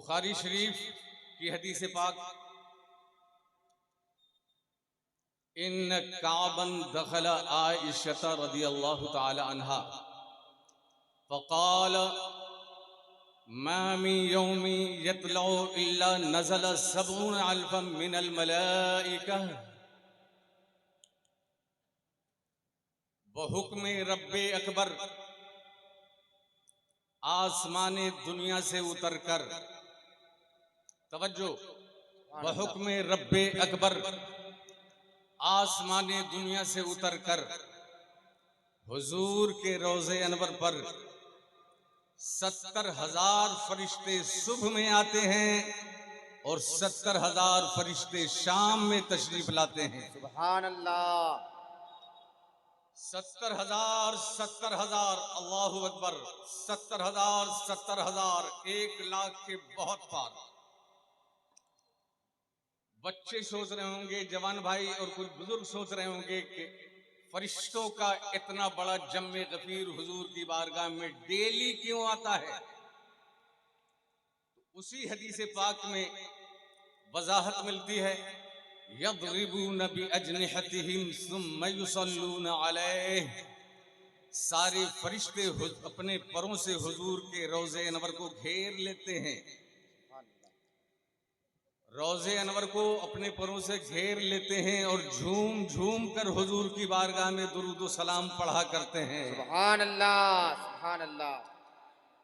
बुखारी शरीफ की हदीस पाक, इन काबन दखल आइशा रदियल्लाहु ताला अन्हा फ़क़ाल मा मिन यौमि यतलउ इल्ला नज़ल सबऊन अल्फ़न मिनल मलाइका बहुक्म रब्बे अकबर, आसमाने दुनिया से उतरकर, तवज्जो, बहुक्म रब्बे अकबर, आसमाने दुनिया से उतरकर हुजूर के रोज़े अनवर पर 70,000 फरिश्ते सुबह में आते हैं और 70,000 फरिश्ते शाम में तशरीफ लाते हैं। सुभान अल्लाह। 70,000 अल्लाहु अकबर, 70,000 1,00,000 के बहुत पार। बच्चे सोच रहे होंगे, जवान भाई और कुछ बुजुर्ग सोच रहे होंगे कि फरिश्तों का इतना बड़ा जम्मे गफीर हुजूर की बारगाह में डेली क्यों आता है। तो उसी हदीस पाक में वजाहत मिलती है, यदरिबून बिअजनिहतिहिम सुम्मा युसल्लून अलैह, सारे फरिश्ते अपने परों से हुजूर के रोज़े अनवर को घेर लेते हैं, रोज़े अनवर को अपने परों से घेर लेते हैं और झूम झूम कर हुजूर की बारगाह में दुरूद सलाम पढ़ा करते हैं। सुभान अल्लाह, सुभान अल्लाह।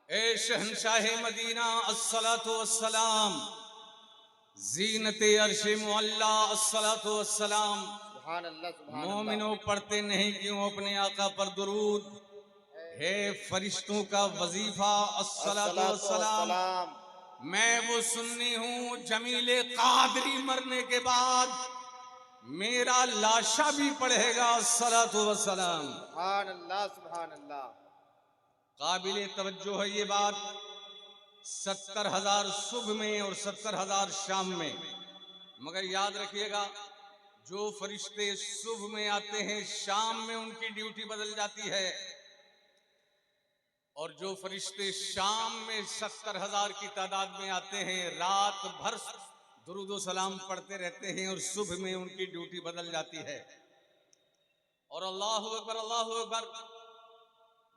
ए शहंशाह मदीना अस्सलातु वस्सलाम, ज़ीनते अर्शे मुअल्ला अस्सलातु वस्सलाम, सुभान अल्लाह, सुभान अल्लाह। मोमिनो पढ़ते नहीं क्यों अपने आका पर दुरूद। है फरिश्तों का वजीफा अस्सलातु वस्सलाम। मैं वो सुन्नी हूँ, जमीले कादरी मरने के बाद मेरा लाशा भी पढ़ेगा अस्सलातु वस्सलाम। सुभान अल्लाह, सुभान अल्लाह। काबिले तवज्जो है ये बात। 70,000 सुबह में और 70,000 शाम में। मगर याद रखिएगा, जो फरिश्ते सुबह में आते हैं शाम में उनकी ड्यूटी बदल जाती है, और जो फरिश्ते शाम में 70,000 की तादाद में आते हैं रात भर दुरूद सलाम पढ़ते रहते हैं और सुबह में उनकी ड्यूटी बदल जाती है। और अल्लाहु अकबर, अल्लाहु अकबर,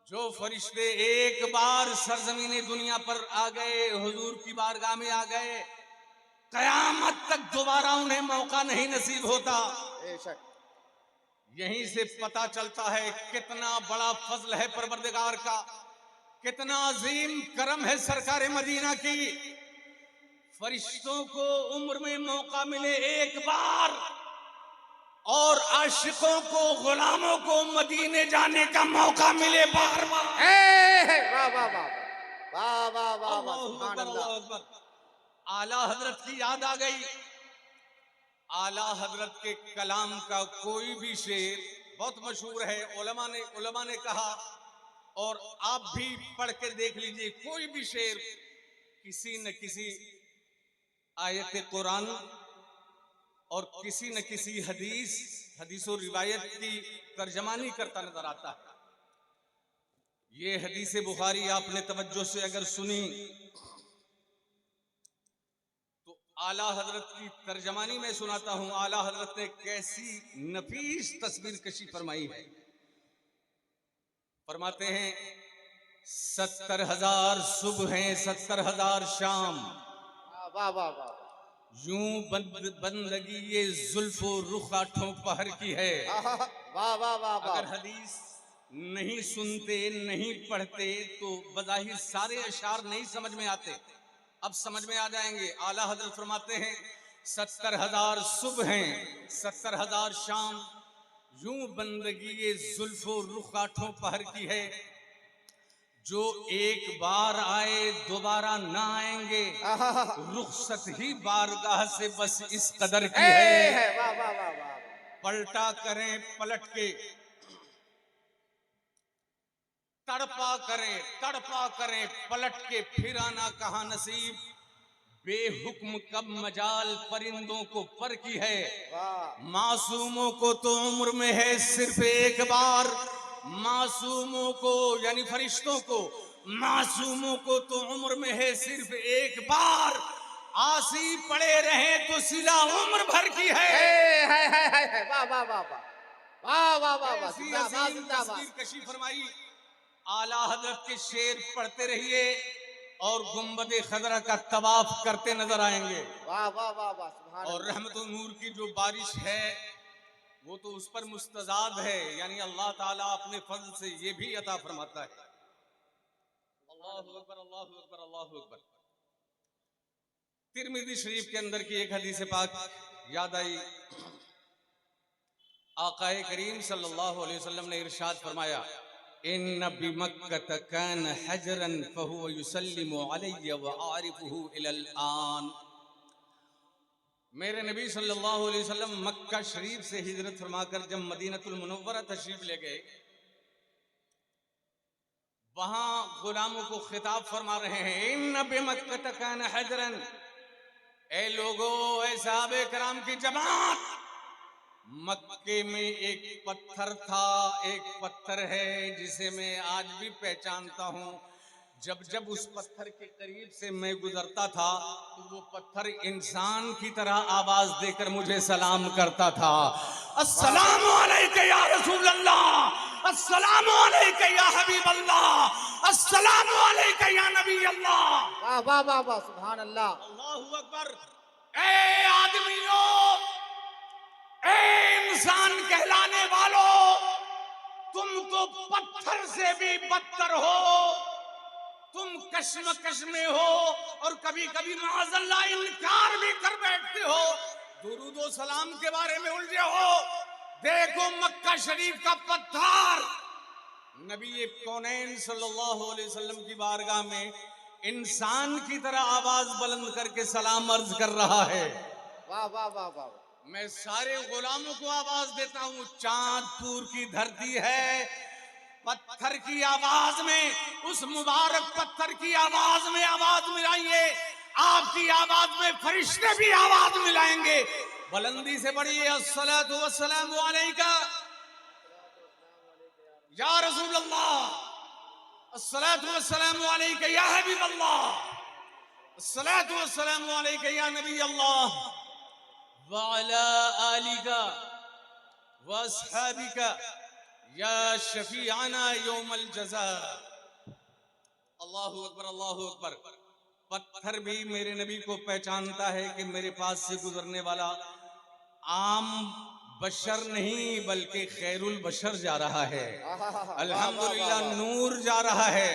जो फरिश्ते एक बार सरजमीन दुनिया पर आ गए, हुजूर की बारगाह में आ गए, कयामत तक दोबारा उन्हें मौका नहीं नसीब होता। यहीं से पता चलता है कितना बड़ा फजल है परवरदिगार का, कितना अजीम करम है सरकार मदीना की। फरिश्तों को उम्र में मौका मिले एक बार, और आशिकों को, गुलामों को मदीने जाने का मौका मिले बार बार। वाह वाह वाह वाह वाह वाह वाह, सुभान अल्लाह। आला हजरत की याद आ गई। आला हजरत के कलाम का कोई भी शेर बहुत मशहूर है, उलमा ने कहा, और आप भी पढ़ कर देख लीजिए, कोई भी शेर किसी न किसी आयत कुरान और किसी न किसी हदीस और रिवायत की तर्जमानी करता नजर आता है। ये हदीस बुखारी आपने तवज्जो से अगर सुनी तो आला हजरत की तर्जमानी में सुनाता हूं। आला हजरत ने कैसी नफीस तस्वीर कशी फरमाई है। फरमाते हैं 70,000 सुबह हैं, 70,000 शाम। वाह वाह वाह। यूं बंदगी ये जुल्फो रुख आठों पहर की है। वाह वाह वाह। अगर हदीस नहीं सुनते, नहीं पढ़ते तो बज़ाहिर सारे अशार नहीं समझ में आते। अब समझ में आ जाएंगे। आला हजरत फरमाते हैं 70,000 सुबह हैं, 70,000 शाम। यूं बंदगी ये जुल्फो रुख आठों पहर की है, जो एक बार आए दोबारा ना आएंगे, रुखसत ही बारगाह से बस इस कदर की है। वाह वाह वाह वाह। पलटा करें पलट के, तड़पा करें पलट के, फिर आना कहां नसीब, बेहुक्म कब मजाल परिंदों को पर की है। मासूमों को तो उम्र में है सिर्फ एक बार, मासूमों को यानी फरिश्तों को मासूमों को तो उम्र में है सिर्फ एक बार, आसी पड़े रहे तो सिला उम्र भर की है। है वाह वाह वाह वाह वाह वाह वाह वाह ऐसी जिंदाबाद अजीम जिंदाबाद। तस्वीर कशी फरमाई। आला हजरत के शेर पढ़ते रहिए और गुंबद खजरा का तवाफ करते नजर आएंगे। वाह वाह वाह वाह सुभान और अल्लाह। रहमत नूर की जो बारिश है वो तो उस पर मुस्तजाद है, यानी अल्लाह ताला अपने फजल से ये भी अता फरमाता है। अल्लाहु अकबर अल्लाहु अकबर अल्लाहु अकबर। तिरमिज़ी शरीफ के अंदर की एक हदीस पाक याद आई। आकाए करीम सल्लल्लाहु अलैहि वसल्लम ने इरशाद फरमाया, इन्न बिमक्कत कान हजरन फहुव युसल्लिमु अलैहि व आरिफुहु इलल आन। मेरे नबी सल्लल्लाहु अलैहि वसल्लम मक्का शरीफ से हिजरत फरमाकर जब मदीनतुल मुनव्वरा तशरीफ ले गए, वहां गुलामों को खिताब फरमा रहे हैं, इन्न बिमक्कत कान हजरन, ए लोगो, ए साहबे कराम की जमात, मक्के में एक पत्थर था, एक पत्थर है जिसे मैं आज भी पहचानता हूं। जब जब उस पत्थर के करीब से मैं गुजरता था तो वो पत्थर इंसान की तरह आवाज देकर मुझे सलाम करता था, अस्सलामु अलैका या रसूल अल्लाह, अस्सलामु अलैका या हबीब अल्लाह, अस्सलामु अलैका या नबी अल्लाह। वाह वाह वाह वाह सुभान अल्लाह। अल्लाहु अकबर। ए आदमियों, ए इंसान कहलाने वालों, तुम तो पत्थर से भी बदतर हो, तुम कश्मकश में हो और कभी कभी माज़अल्लाह इनकार भी कर बैठते हो, दुरूद व सलाम के बारे में उलझे हो। देखो मक्का शरीफ का पत्थर नबी कौनैन सल्लल्लाहु अलैहि वसल्लम की बारगाह में इंसान की तरह आवाज बुलंद करके सलाम अर्ज कर रहा है। वाह वाह वाह वाह। मैं सारे गुलामों को आवाज देता हूं, चांदपुर की धरती है, पत्थर की आवाज में, उस मुबारक पत्थर की आवाज में आवाज मिलाइए। आपकी आवाज में फरिश्ते भी आवाज मिलाएंगे। बुलंदी से पढ़िए, अस्सलातु वस्सलामु अलैका या रसूल अल्लाह, अस्सलातु वस्सलामु अलैका या हबीब अल्लाह, अस्सलातु वस्सलामु अलैका या नबी अल्लाह, व अला आलिका व अस्हाबिका या शफीआना यौमल जज़ा। अल्लाहु अकबर अल्लाहु अकबर। पत्थर भी मेरे नबी को पहचानता है कि मेरे पास से गुजरने वाला आम बशर नहीं बल्कि खैरुल बशर जा रहा है। अल्हम्दुलिल्लाह, नूर जा रहा है,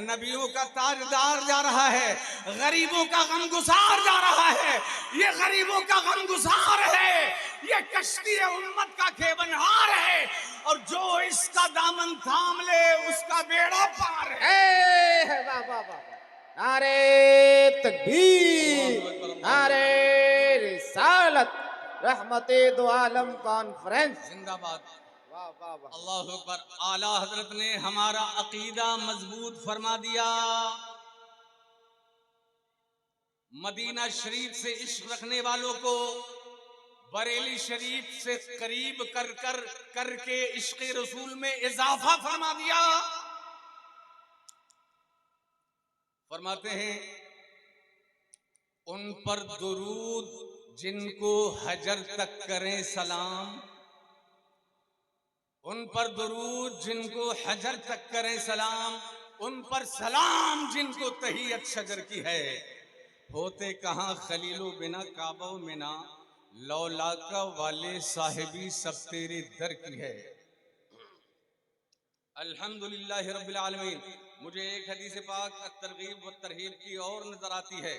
नबियों का ताजदार जा रहा है, गरीबों का गमगुसार जा रहा है। ये गरीबों का गमगुसार है, ये कश्ती उम्मत का खेवनहार है, और जो इसका दामन थाम ले उसका बेड़ा पार है। वाह वाह वाह। नारे तकबीर, नारे रिसालत, रहमते दो आलम कॉन्फ्रेंस जिंदाबाद। वाह वाह वाह। अल्लाह अकबर। आला हजरत ने हमारा अकीदा मजबूत फरमा दिया। मदीना शरीफ से इश्क रखने वालों को बरेली शरीफ से करीब करके इश्क रसूल में इजाफा फरमा दिया। फरमाते हैं, उन पर दुरूद जिनको हजर तक करें सलाम, उन पर दुरूद जिनको हजर तक करें सलाम, उन पर सलाम जिनको तहियत शजर की है। होते कहाँ खलीलो बिना काबो मिना, लौलाका वाले साहिबी सब तेरे दर की है। अल्हम्दुलिल्लाह रब्बिल आलमीन। मुझे एक हदीस पाक तरगीब व तरहीब की और नजर आती है।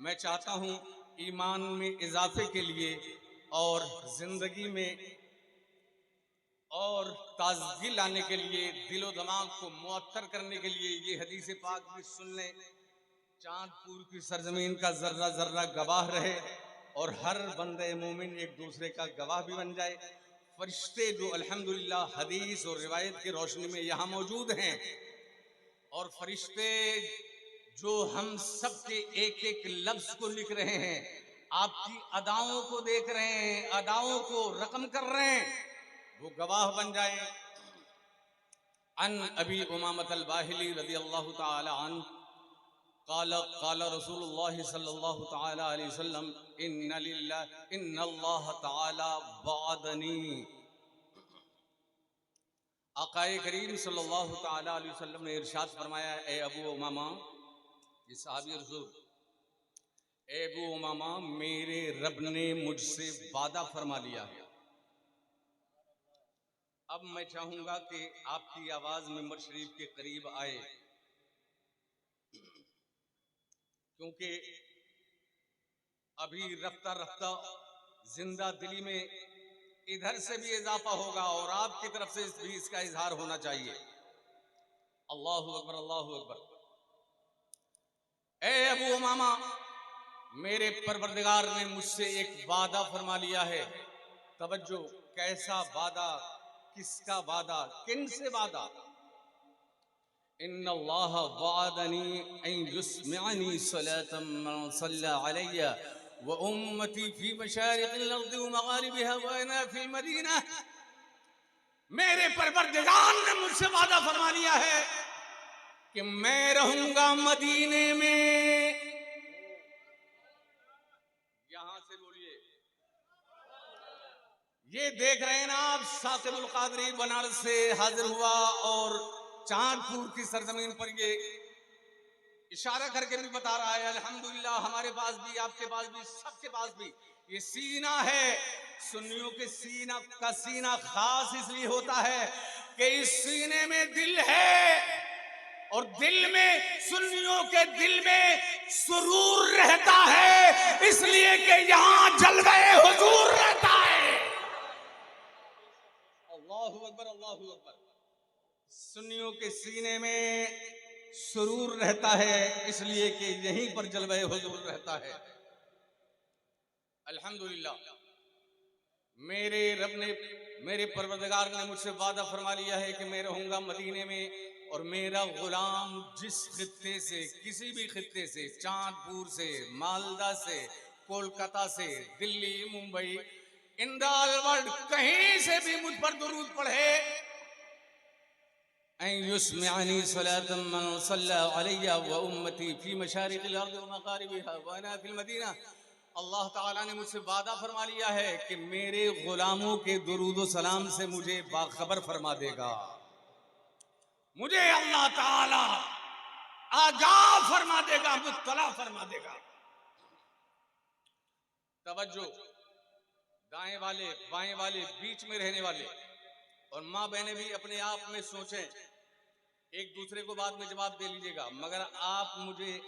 मैं चाहता हूँ ईमान में इजाफे के लिए और जिंदगी में और ताजगी लाने के लिए, दिलो दिमाग को मुअत्तर करने के लिए ये हदीस पाक भी सुन लें। चांदपुर की सरजमीन का जर्रा जर्रा गवाह रहे और हर बंदे मोमिन एक दूसरे का गवाह भी बन जाए। फरिश्ते जो अल्हम्दुलिल्लाह हदीस और रिवायत की रोशनी में यहाँ मौजूद हैं, और फरिश्ते जो हम सब के एक एक लफ्ज को लिख रहे हैं, आपकी अदाओं को देख रहे हैं, अदाओं को रकम कर रहे हैं, वो गवाह बन जाए। अन अबी उमामत अल-बाहिली रज़ियल्लाहु ताला अन्हु क़ाल क़ाल रसूलुल्लाह सल्लल्लाहु ताला अलैहि वसल्लम इन्नल्लाह ताला वअदनी। आक़ाए करीम सल्लल्लाहु ताला अलैहि वसल्लम ने इरशाद फरमाया, ए अबू उमामा, ये सहाबी रसूल, ए अबू उमामा, मेरे रब ने मुझसे वादा फरमा लिया है। अब मैं चाहूंगा कि आपकी आवाज मिंबर शरीफ के करीब आए, क्योंकि अभी रफ्ता रफ्ता जिंदा दिली में इधर से भी इजाफा होगा और आपकी तरफ से भी इसका इजहार होना चाहिए। अल्लाहु अकबर, अल्लाहु अकबर। ए अबू उमामा, मेरे परवरदिगार ने मुझसे एक वादा फरमा लिया है। तवज्जो, कैसा वादा, किसका वादा, किन से वादा? इन्नल्लाह वअदनी अन युस्मिअनी सलातन मन सल्ला अलैया व उम्मती फी मशारिक़िल अर्दि व मगारिबिहा व अना फिल मदीना। मेरे परवरदिगार ने मुझसे वादा फरमा लिया है कि मैं रहूंगा मदीने में। यहां से बोलिए, ये देख रहे हैं ना आप, साकिबुल कादरी बनारस से हाजिर हुआ और चांदपुर की सरजमीन पर ये इशारा करके भी बता रहा है, अल्हम्दुलिल्लाह हमारे पास भी, आपके पास भी, सबके पास भी ये सीना है। सुन्नियों के सीना का सीना खास इसलिए होता है कि इस सीने में दिल है और दिल में, सुन्नियों के दिल में सुरूर रहता है, इसलिए कि यहां जलवे हुजूर रहता है। अल्लाहु अकबर, अल्लाहु अकबर। सुन्नियों के सीने में सुरूर रहता है, इसलिए कि यहीं पर जलवे हुजूर रहता है। अल्हम्दुलिल्लाह, मेरे रब ने, मेरे परवरदिगार ने मुझसे वादा फरमा लिया है कि मैं रहूंगा मदीने में और मेरा गुलाम जिस खित्ते से, किसी भी खित्ते से, चांदपुर से, मालदा से, कोलकाता से, Delhi, Mumbai, in the world, कहीं से भी मुझ पर दुरूद पढ़े, युस्मिअनी सलातन मन सल्ला अलैया व उम्मती फी मशारिक़िल अर्दि व मगारिबिहा व अना फिल मदीना। अल्लाह ताला ने मुझसे वादा फरमा लिया है कि मेरे गुलामों के दुरूद व सलाम से मुझे बाखबर फरमा देगा। मुझे अल्लाह ताला आगाह फरमा देगा, मुत्तला फरमा देगा। तवज्जो, दाएं वाले, बाएं वाले, बीच में रहने वाले और माँ बहने भी अपने आप में सोचें, एक दूसरे को बाद में जवाब दे लीजिएगा, मगर आप मुझे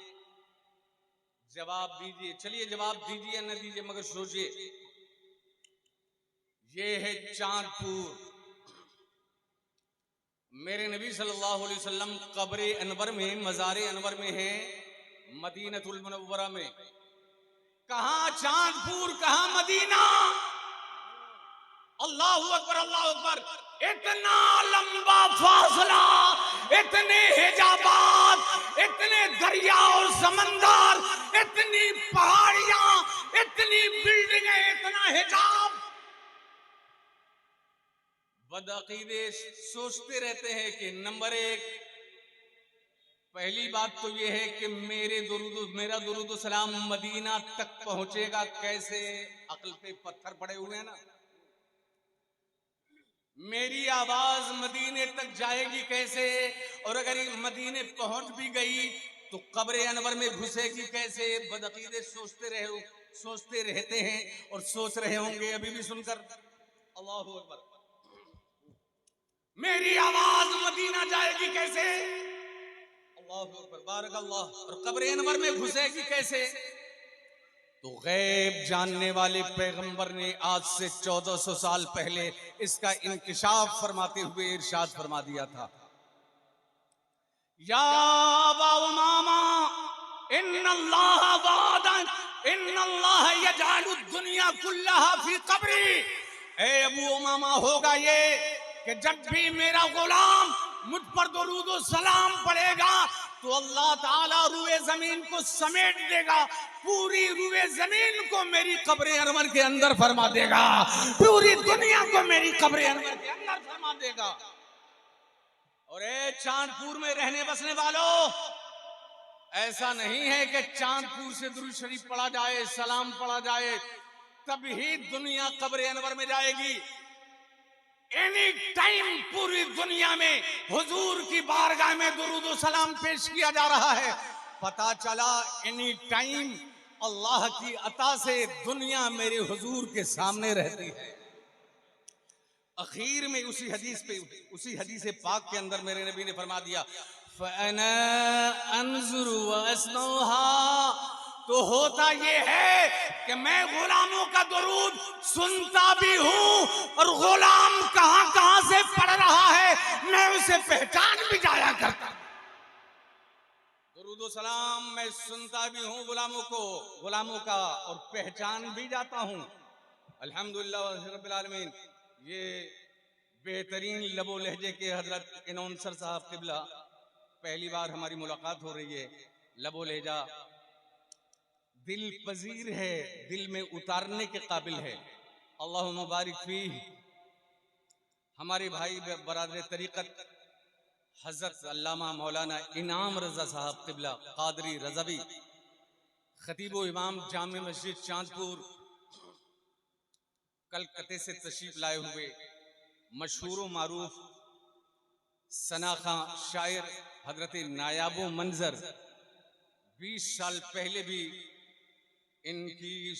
जवाब दीजिए। चलिए जवाब दीजिए न दीजिए, मगर सोचिए। ये है चांदपुर। मेरे नबी सल्लल्लाहु अलैहि वसल्लम कब्र अनवर में, मज़ार अनवर में है, मदीनतुल मुनव्वरा में। कहां चांदपुर, कहां मदीना? अल्लाहु अकबर, अल्लाहु अकबर। इतना लंबा फासला, इतने हिजाबात, इतने दरिया और समंदर, इतनी पहाड़ियां, इतनी बिल्डिंगें, इतना हिजाब। बदअकीदे सोचते रहते हैं कि नंबर एक, पहली बात तो यह है कि मेरा दुरूद सलाम मदीना तक पहुंचेगा कैसे? अक्ल पे पत्थर पड़े हुए हैं ना। मेरी आवाज मदीने तक जाएगी कैसे? और अगर मदीने पहुंच भी गई तो कब्र अनवर में घुसेगी कैसे? बदअकीदे सोचते रहते हैं और सोच रहे होंगे अभी भी सुनकर। अल्लाहु अकबर। मेरी आवाज मदीना जाएगी कैसे? अल्लाहु अकबर, बारक अल्लाह। और कब्र अनवर में घुसेगी कैसे? तो गैब जानने वाले पैगंबर ने आज से 1400 साल पहले इसका इंकिशाफ फरमाते हुए इरशाद फरमा दिया था, या अबा उमामा इन्नल्लाह वादन इन्नल्लाह यजअलु दुनिया कुल्लहा फी कब्री। ए अबू उमामा, होगा ये कि जब भी मेरा गुलाम मुझ पर दुरूद व सलाम पड़ेगा तो अल्लाह ताला रूए जमीन को समेट देगा, पूरी रूए जमीन को मेरी कब्र अनवर के अंदर फरमा देगा, पूरी दुनिया को मेरी कब्र अनवर के अंदर फरमा देगा। और ए चांदपुर में रहने बसने वालों, ऐसा नहीं है कि चांदपुर से दुरूद शरीफ पढ़ा जाए, सलाम पढ़ा जाए, तभी दुनिया कब्र अनवर में जाएगी। एनी टाइम पूरी दुनिया में हुजूर की बारगाह में दुरूद और सलाम पेश किया जा रहा है। पता चला एनी टाइम अल्लाह की अता से दुनिया मेरे हुजूर के सामने रहती है। आखिर में उसी हदीस पाक के अंदर मेरे नबी ने फरमा दिया, फ़अना अंज़ुरु व अस्मऊहा, तो होता ये है कि मैं गुलामों का दुरूद सुनता भी हूं और गुलाम कहां कहां से पढ़ रहा है मैं उसे पहचान भी जाया करता। दुरूद व सलाम मैं सुनता भी हूं गुलामों का और पहचान भी जाता हूं। अल्हम्दुलिल्लाह रब्बिल आलमीन। ये बेहतरीन लबो लहजे के हजरत इनाउंसर साहब किबला, पहली बार हमारी मुलाकात हो रही है। लबो लहजा दिल पजीर है, दिल में उतारने के काबिल है। अल्लाह मुबारिक फी। हमारे भाई बरादर तरीक़त हजरत अल्लामा मौलाना इनाम रजा साहब किबला कादरी रज़वी, खतीबो इमाम जामे मस्जिद चांदपुर, कलकत्ते से तशरीफ लाए हुए मशहूर मारूफ सनाखा शायर हजरत नायाबो मंजर, 20 साल पहले भी इनकी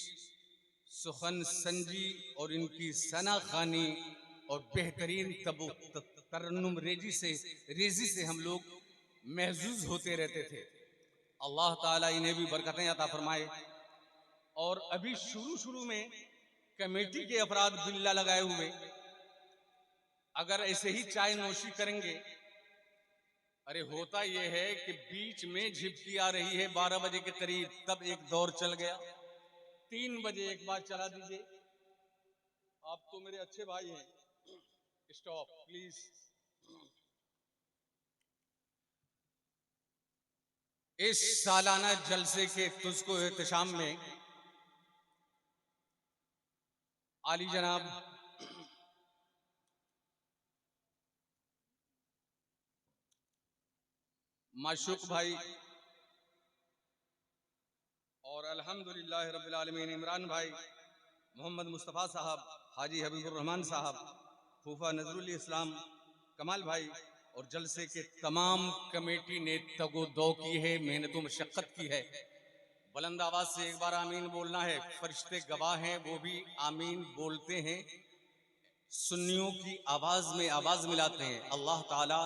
सुखन संजी और इनकी सना खानी और बेहतरीन तरन्नुम रेजी से हम लोग महजूज होते रहते थे। अल्लाह ताला इन्हें भी बरकतें अता फरमाए। और अभी शुरू में कमेटी के अफराद बिल्ला लगाए हुए अगर ऐसे ही चाय नोशी करेंगे, अरे होता यह है कि बीच में झिपकी आ रही है 12 बजे के करीब, तब एक दौर चल गया, 3 बजे एक बार चला दीजिए। आप तो मेरे अच्छे भाई हैं, स्टॉप प्लीज। इस सालाना जलसे के तुझको एहतशाम में आली जनाब माशूक भाई और अल्हम्दुलिल्लाह रब्बिल आलमीन इमरान भाई, मोहम्मद मुस्तफ़ा साहब, हाजी हबीबुर रहमान साहब, फूफा नजरुल इस्लाम कमाल भाई और जलसे के तमाम कमेटी ने तगो-दो की है, मेहनत मशक्कत की है। बुलंद आवाज से एक बार आमीन बोलना है। फरिश्ते गवाह हैं, वो भी आमीन बोलते हैं, सुन्नियों की आवाज में आवाज मिलाते हैं। अल्लाह ताला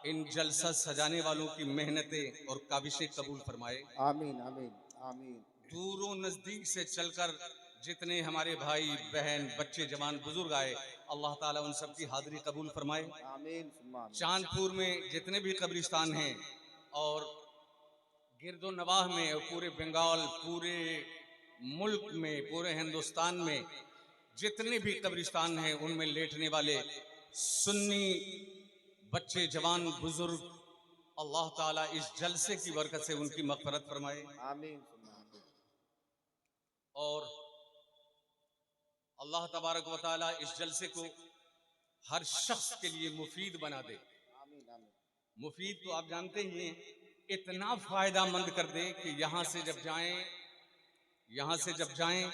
इन जलसा सजाने वालों की मेहनतें और काबिशें कबूल फरमाए। आमीन आमीन आमीन। दूरों नजदीक से चलकर जितने हमारे भाई बहन बच्चे जवान बुजुर्ग आए, अल्लाह ताला उन सब की हाजिरी कबूल फरमाए। आमीन सुम्मा आमीन। चांदपुर में जितने भी कब्रिस्तान हैं और गिरदो नवाह में और पूरे बंगाल, पूरे मुल्क में, पूरे हिंदुस्तान में जितने भी कब्रिस्तान हैं, उनमें लेटने वाले सुन्नी बच्चे जवान बुजुर्ग, अल्लाह ताला इस जलसे की बरकत से उनकी मग़फ़िरत फरमाए। आमीन सुम्मा आमीन। और अल्लाह तबारक व तआला इस जलसे को हर शख्स के लिए मुफीद बना दे। आमीन आमीन। मुफीद तो आप जानते ही हैं, इतना फायदामंद कर दे कि यहाँ से जब जाएं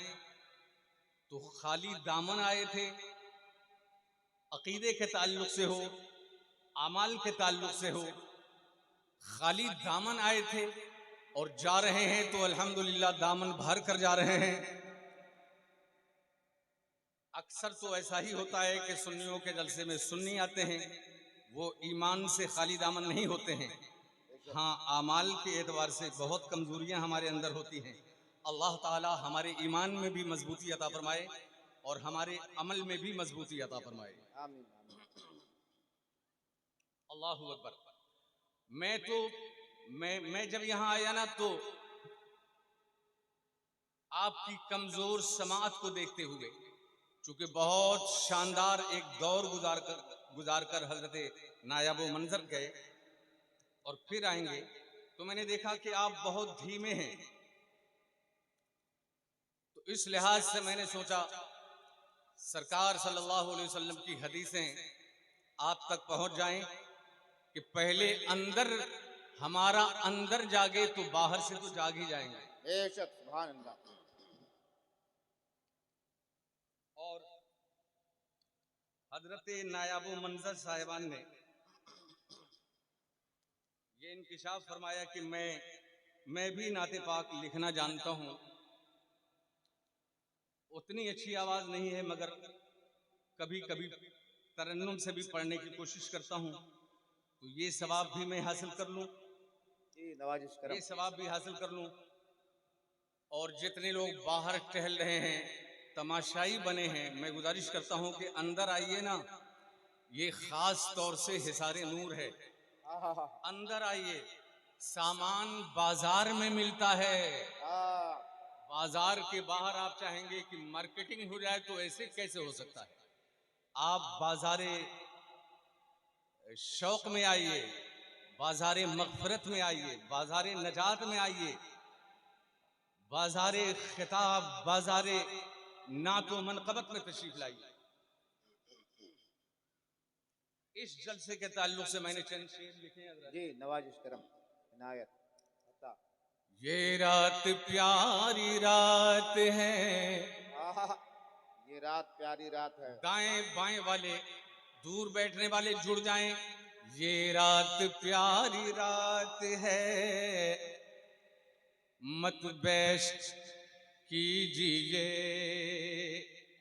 तो खाली दामन आए थे, अकीदे के ताल्लुक से हो, आमाल के ताल्लुक से हो, खाली दामन आए थे और जा रहे हैं तो अल्हम्दुलिल्लाह दामन भर कर जा रहे हैं। अक्सर तो ऐसा ही होता है कि सुन्नियों के जलसे में सुन्नी आते हैं, वो ईमान से खाली दामन नहीं होते हैं। हाँ, आमाल के एतबार से बहुत कमजोरियां हमारे अंदर होती हैं। अल्लाह ताला हमारे ईमान में भी मजबूती अता फरमाए और हमारे अमल में भी मजबूती अता फरमाए। आमीन आमीन। अल्लाहु अकबर। मैं जब यहाँ आया ना तो आपकी कमजोर समाअत को देखते हुए, चूंकि बहुत शानदार एक दौर गुजार कर हजरत नायाबो मंजर गए और फिर आएंगे, तो मैंने देखा कि आप बहुत धीमे हैं। तो इस लिहाज से मैंने सोचा सरकार सल्लल्लाहु अलैहि वसल्लम की हदीसें आप तक पहुंच जाएं कि पहले अंदर, हमारा अंदर जागे तो बाहर से तो जाग ही जाएंगे। बेशक सुभान अल्लाह। और हजरत नायाबो मंजर साहिबान ने ये इंकिशाफ फरमाया कि मैं भी नाते पाक लिखना जानता हूँ। उतनी अच्छी आवाज नहीं है, मगर कभी कभी तरन्नुम से भी पढ़ने की कोशिश करता हूँ, तो ये सवाब भी मैं हासिल कर लूँ, जी नवाजिश करम। ये सवाब भी हासिल कर लूँ। और जितने लोग बाहर टहल रहे हैं, तमाशाई बने हैं, मैं गुजारिश करता हूँ कि अंदर आइए ना। ये खास तौर से हिसारे नूर है, आहा, अंदर आइए। सामान बाजार में मिलता है, आहा, बाजार के बाहर आप चाहेंगे कि मार्केटिंग हो जाए, तो ऐसे कैसे हो सकता है। आप बाजारे शौक में आइए, बाजारे मगफरत में आइए, बाजारे नजात में आइए, बाजारे खिताब, बाजारे नातो मनकबत में तशरीफ लाइए। इस जलसे के ताल्लुक से मैंने चंद शेर लिखे हैं। जी नवाजिश करम इनायत अता। ये रात प्यारी रात है, आहा, ये रात प्यारी रात है। दाएं बाएं वाले दूर बैठने वाले जुड़ जाएं। ये रात प्यारी रात है, मत बेस्ट कीजिए।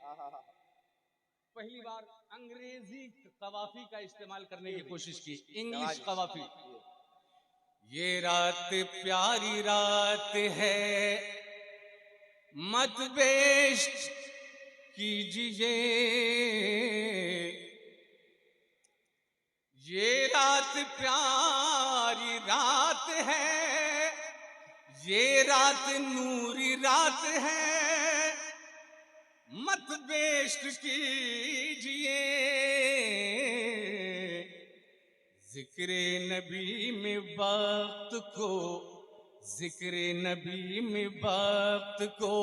आहा, पहली बार अंग्रेजी कवाफी का इस्तेमाल करने की कोशिश की, इंग्लिश नवाजिश। कवाफी। ये रात प्यारी रात है, मत बेस्ट कीजिए। ये रात प्यारी रात है, ये रात नूरी रात है, मत बेस्ट कीजिए। जिक्र नबी में वक्त को, जिक्र नबी में वक्त को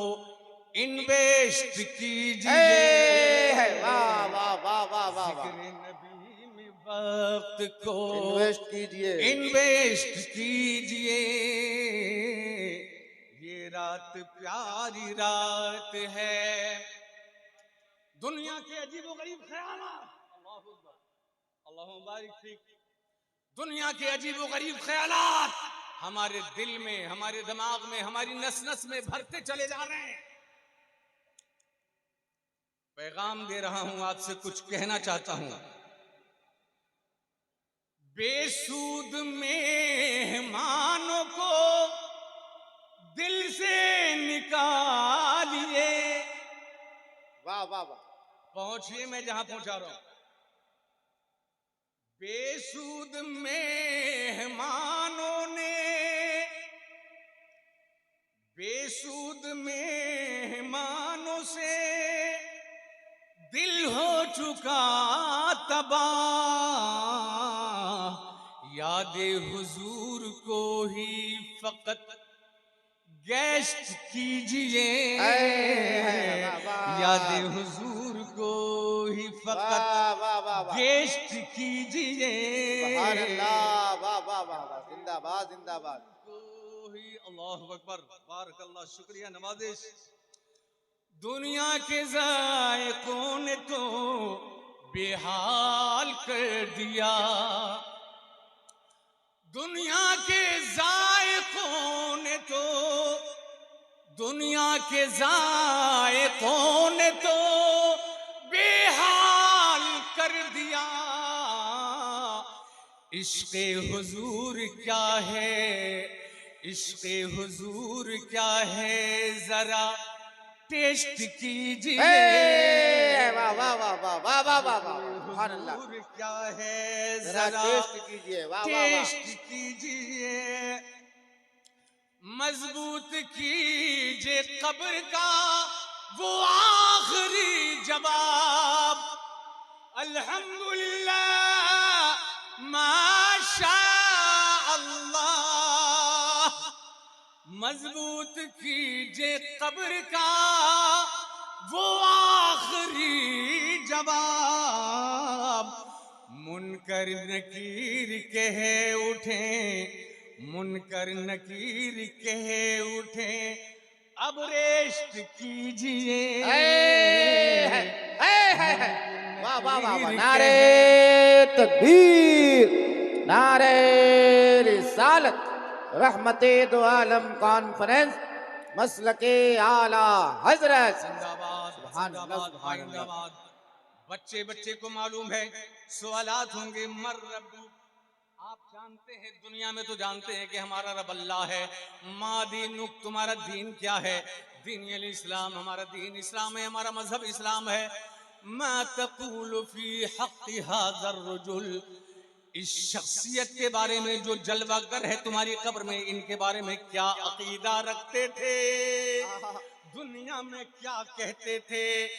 इन्वेस्ट कीजिए। वाह वाह वाह वाह वाह वाह। जिक्र नबी में वक्त को इन्वेस्ट कीजिए, इन्वेस्ट कीजिए। ये रात प्यारी रात है। दुनिया के अजीब गरीब ख्यालात, अल्लाह मुबारक फीक। दुनिया के अजीब गरीब ख्यालात हमारे दिल में, हमारे दिमाग में, हमारी नस नस में भरते चले जा रहे हैं। पैगाम दे रहा हूं, आपसे कुछ कहना चाहता हूं। बेसूद मेहमानों को दिल से निकालिए। वाह वाह वाह। पहुंचिए, मैं जहां पहुंचा रहा हूं। बेसूद मेहमानों ने, बेसूद मेहमानों से दिल हो चुका तबाह। यादे हुजूर को ही फकत गेस्ट कीजिए। यादे हुजूर को ही फकत गेस्ट कीजिए। सुभान अल्लाह, वाह वाह वाह वाह। जिंदाबाद जिंदाबाद। अल्लाहु अकबर, बारकल्लाह, शुक्रिया, नवाजिश। दुनिया के ज़ायकों ने तो बेहाल कर दिया। दुनिया के ज़ायकों ने तो, दुनिया के ज़ायकों ने तो बेहाल कर दिया। इश्क़े हुजूर क्या है, इश्क़े हुजूर क्या है, जरा टेस्ट कीजिए। वाह वाह वाह वाह वाह वाह वाह वाह। सुभान अल्लाह। हुजूर क्या है, जरा जरा टेस्ट कीजिए। वाह वाह वाह। टेस्ट कीजिए। मजबूत कीजिए कब्र का वो आखिरी जवाब। अल्हम्दुलिल्लाह माशा अल्लाह। मजबूत कीजिए कब्र का वो आखिरी जवाब। मुनकर नकीर कहे उठे, मुनकर नकीर कहे उठे, अब रेस्ट कीजिए। वाह वाह वाह वाह, नारे तकबीर, नारे रिसालत, रहमते दो आलम कॉन्फ्रेंस, मसलके आला हजरत। जिंदाबाद, सुभान अल्लाह, जिंदाबाद, सुभान अल्लाह। जिंदाबाद। बच्चे बच्चे को मालूम है सवालात होंगे, मर रब्बु, आप जानते हैं, दुनिया में तो जानते हैं कि हमारा रब अल्लाह है। मा दीनुक, तुम्हारा दीन क्या है? दीन अल इस्लाम, हमारा दीन इस्लाम है, हमारा मजहब इस्लाम है। मा तक़ूलु फी हक़्क़ि हाज़र रजुल, इस शख्सियत के बारे में जो जलवागर है तुम्हारी कब्र में, इनके बारे में क्या अकीदा रखते थे? दुनिया में क्या कहते थे?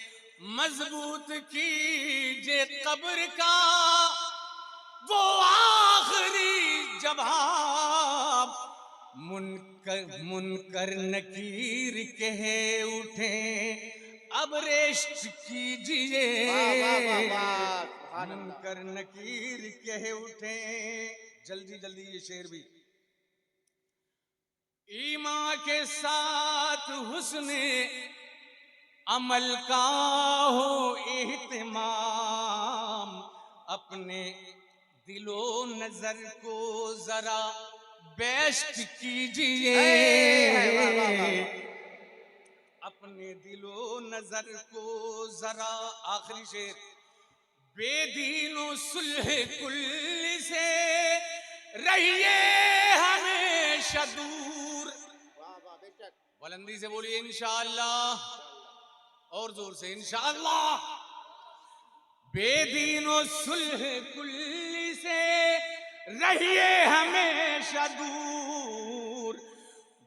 मजबूत कीजिए कब्र का वो आखिरी जवाब, मुनकर नकीर कहे उठे, अब रेस्ट कीजिए। मुनकर नकीर कहे उठे। जल्दी जल्दी ये शेर भी। ईमान के साथ हुस्ने अमल का हो इहतिमाम, अपने दिलो नजर को जरा बेस्ट कीजिए। अपने दिलो नजर को जरा, आखिरी शेर, बेदीनो सुलह कुल्ल से रहिए हमेशा दूर। बुलंदी से बोलिए इंशाअल्लाह, और जोर से इंशाअल्लाह। बेदीनो सुलह कुल्ल से रहिए हमेशा दूर,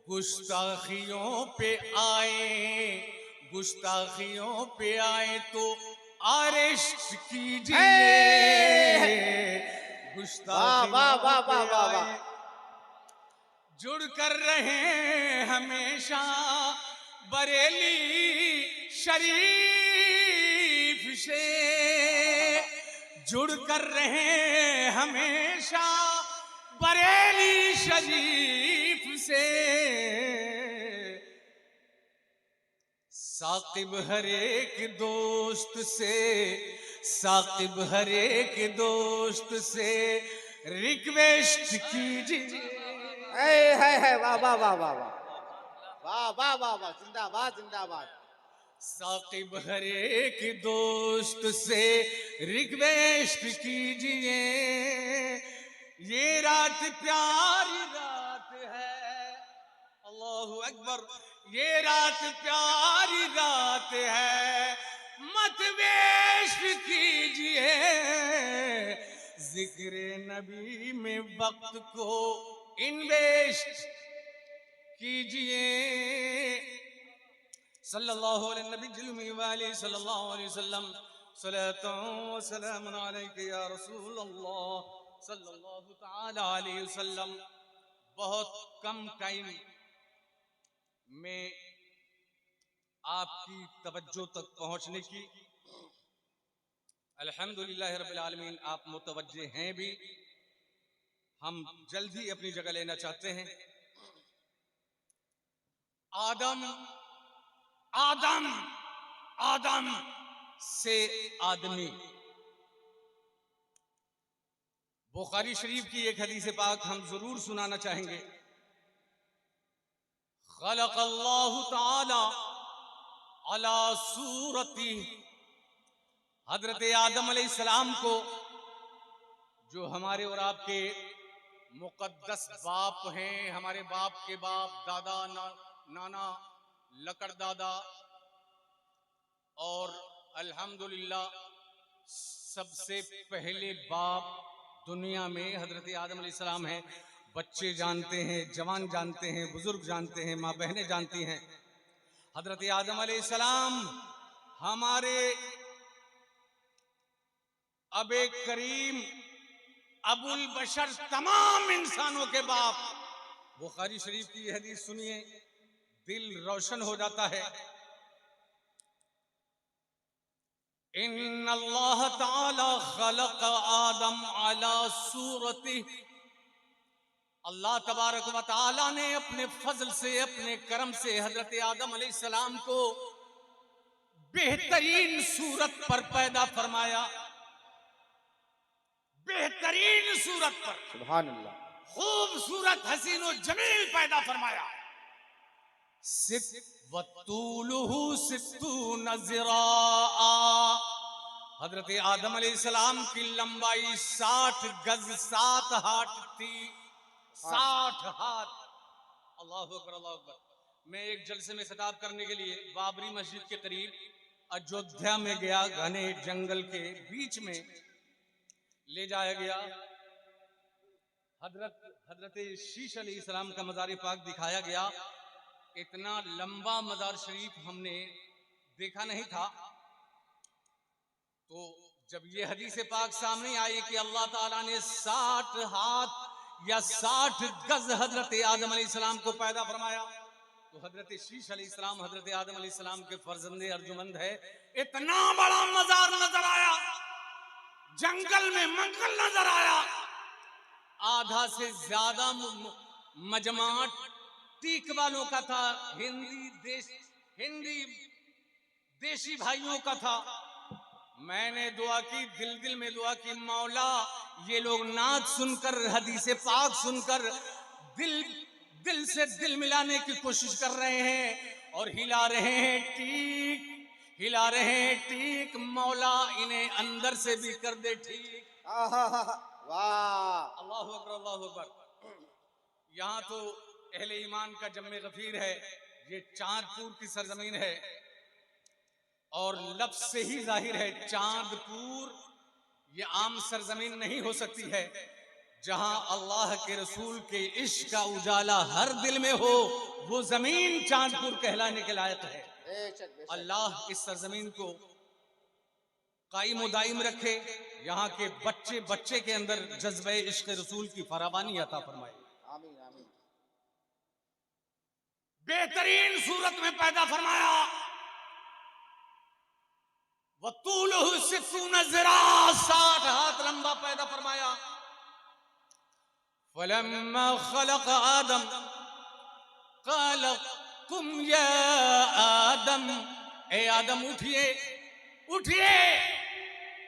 गुस्ताखियों पे आए, गुस्ताखियों पे आए तो अरेस्ट कीजिए। गुस्ताखियों पे आए, जुड़ कर रहे हमेशा बरेली शरीफ से, जुड़ कर रहे हमेशा बरेली शरीफ से। साकिब हर एक दोस्त से, साकिब हर एक दोस्त से रिक्वेस्ट कीजिए। है वाह वाह वाह वाह वाह वाह वाह वाह वाह, जिंदाबाद जिंदाबाद। साकिब हर एक दोस्त से रिक्वेस्ट कीजिए, ये रात प्यारी रात है, अल्लाहु अकबर, ये रात प्यारी रात है, मत वेस्ट कीजिए। जिक्र नबी में वक्त को इन्वेस्ट कीजिए। सल्लल्लाहु अलैहि नबी वाले सल्लल्लाहु अलैहि वसल्लम, सलातुन व सलामुन अलैका या रसूल अल्लाह सल्लल्लाहु तआला अलैहि वसल्लम। बहुत कम टाइम में आपकी तवज्जो तक पहुंचने की अल्हम्दुलिल्लाह रब्बिल आलमीन आप मुतवज्जे हैं भी। हम जल्द ही अपनी जगह लेना चाहते हैं। आदम आदम आदम से आदमी, बुखारी शरीफ की एक हदीस पाक हम जरूर सुनाना चाहेंगे। खलक़ल्लाहु ताला अला सूरती, हजरत आदम अलैहिस्सलाम को, जो हमारे और आपके मुकद्दस बाप हैं, हमारे बाप के बाप, दादा नाना लकड़ दादा, और अल्हम्दुलिल्लाह सबसे पहले बाप दुनिया में हजरत आदम अलैहिस्सलाम हैं। बच्चे जानते हैं, जवान जानते हैं, बुजुर्ग जानते हैं, माँ बहनें जानती हैं। हजरत आदम अलैहिस्सलाम हमारे अबे करीम अबुल बशर, तमाम इंसानों के बाप। बुखारी शरीफ की हदीस सुनिए, दिल रोशन हो जाता है। इन्नल्लाह ताला खलक आदम अला सूरति, अल्लाह तबारक व ताला ने अपने फजल से, अपने करम से हजरत आदम अलैहिस्सलाम को बेहतरीन सूरत पर पैदा फरमाया। बेहतरीन सूरत पर, सुभान अल्लाह, खूबसूरत हसीनो जमील पैदा फरमाया। वतूलुहु सित्तून ज़िराआ, हजरत आदम अलैहिस्सलाम की लंबाई 60 गज 7 हाथ थी। 60 हाथ। अल्लाह अकबर, अल्लाह अकबर। मैं एक जलसे में खिताब करने के लिए बाबरी मस्जिद के करीब अयोध्या में गया। घने जंगल के बीच में ले जाया गया। हजरत शीश अलैहिस्सलाम का मज़ार पाक दिखाया गया। इतना लंबा मज़ार शरीफ हमने देखा नहीं था। तो जब ये हदीस पाक सामने आई कि अल्लाह ताला ने 60 हाथ या 60 गज हजरत आदम अलैहिस्सलाम को पैदा फरमाया, तो हजरत शीश अलैहिस्सलाम हजरत आदम अलैहिस्सलाम के फर्जंदे अर्जुमंद है। इतना बड़ा मज़ार नजर आया, जंगल में मंगल नजर आया। आधा से ज्यादा मजमा टीक वालों का था, हिंदी देशी भाइयों का था। मैंने दुआ की, दिल में दुआ की, मौला ये लोग नात सुनकर, हदीस पाक सुनकर दिल से दिल मिलाने की कोशिश कर रहे हैं और हिला रहे हैं टीक, हिला रहे हैं टीक। मौला इन्हें अंदर से भी कर दे ठीक। वाह, अल्लाह अकबर, अल्लाह अकबर। यहाँ तो अहले ईमान का जम्मे गफीर है। ये चांदपुर की सरजमीन है और लफ्ज से ही जाहिर है चांदपुर ये आम सरजमीन नहीं हो सकती है। जहां अल्लाह के रसूल के इश्क का उजाला हर दिल में हो, वो जमीन चांदपुर कहलाने के लायक है। अल्लाह इस सरजमीन को कायम दायम रखे। यहाँ के बच्चे बच्चे के अंदर जज्बे इश्क रसूल की फरावानी अता फरमाए। आमीन आमीन। बेहतरीन सूरत में पैदा फरमाया। वतूलुहु सित्तून ज़िरा, 60 हाथ लंबा पैदा फरमाया। फलम्मा खलक आदम क़ाल कुम या आदम, ए आदम उठिए, उठिए।